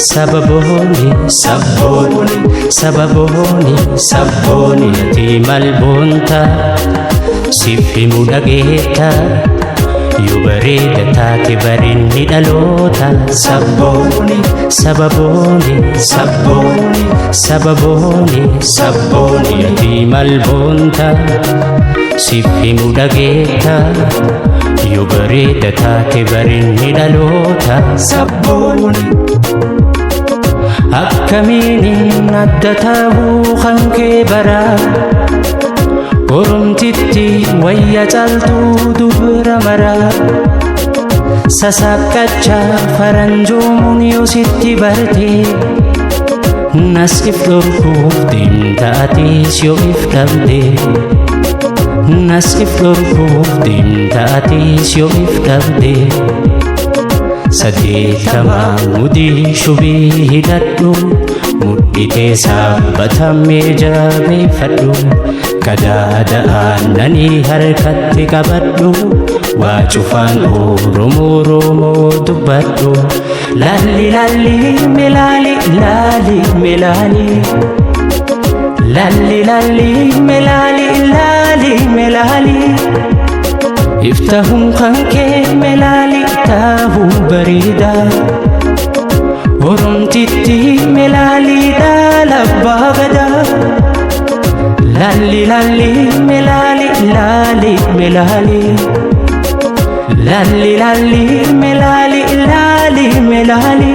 sababooni sabbooni sababooni sabbooni ati malboonta siif himuu dhageetta yoo bareeda taate barinni dhaloota sabbooni sababooni sabbooni sababooni sabbooni ati malboonta siif himuu dhageetta yoo bareeda taate barinni dhaloota sabbooni akkamiin adda ta'uu kan kee baraa oromtitti wayya caaltuu dubra maraa sasaqqachaa faranjoomuun yoo sitti barte nas if dhorkuuf deemta atiis yoo if dhabde nas if dhorkuuf deemta atiis yoo if dhabde sadeetamaa mudii shubii hidhadhu mudhitee saabbatamee jabeeffadhu kadaada'aannanii harkatti qabadhu waa cufaan oromoo dubbadhu laalli laalli melaali laali melaali laalli laalli melaali laali melaali iftahuun kan kee melaali taahuu bareeda oromtitti melaali dhaalabbaa gadaa laalli laalli melaali laali melaali laalli laalli melaali laali melaali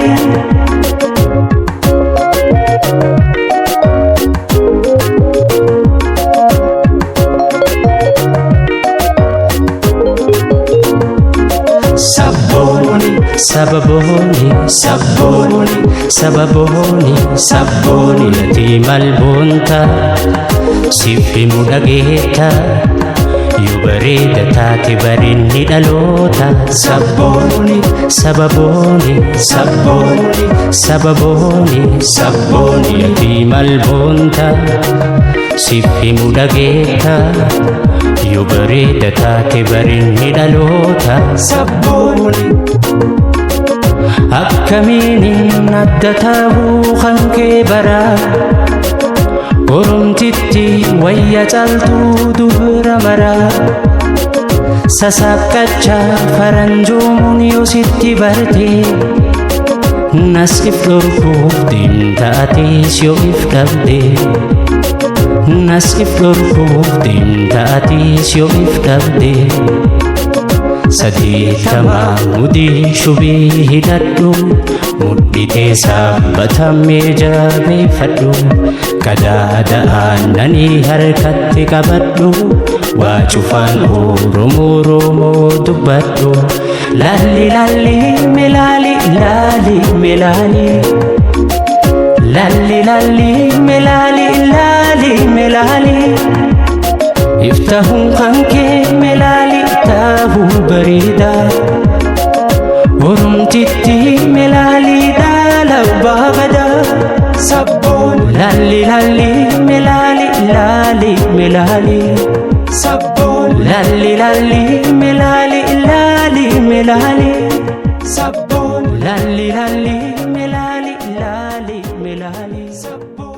sababooni sabbooni sababooni sabbooni ati malboonta siif himuu dhageetta yoo bareeda taate barinni dhaloota sabbooni sababooni sabbooni sababooni sabbooni ati malboonta siif himuu dhageetta yoo bareeda taate barinni dhaloota sabbooni akkamiin adda ta'uu kan kee baraa oromtitti wayya caaltuu dubra maraa sasaqqachaa faranjoomuun yoo sitti barte nas if dhorkuuf deemta atiis yoo if dhabde nas if dhorkuuf deemta atiis yoo if dhabde sadeetamaa mudii shubii hidhadhu mudhitee saabbatamee jabeeffadhu kadaada'aannanii harkatti qabadhu waa cufaan oromoo dubbadhu laalli laalli melaali laali melaali laalli laalli melaali laali melaali iftahuun kan kee melaali taahuu bareeda oromtitti melaali dhaalabbaa gadaa sabbooni laalli laalli melaali laali melaali sabbooni laalli laalli melaali laali melaali sabbooni laalli laalli melaali laali melaali sabbooni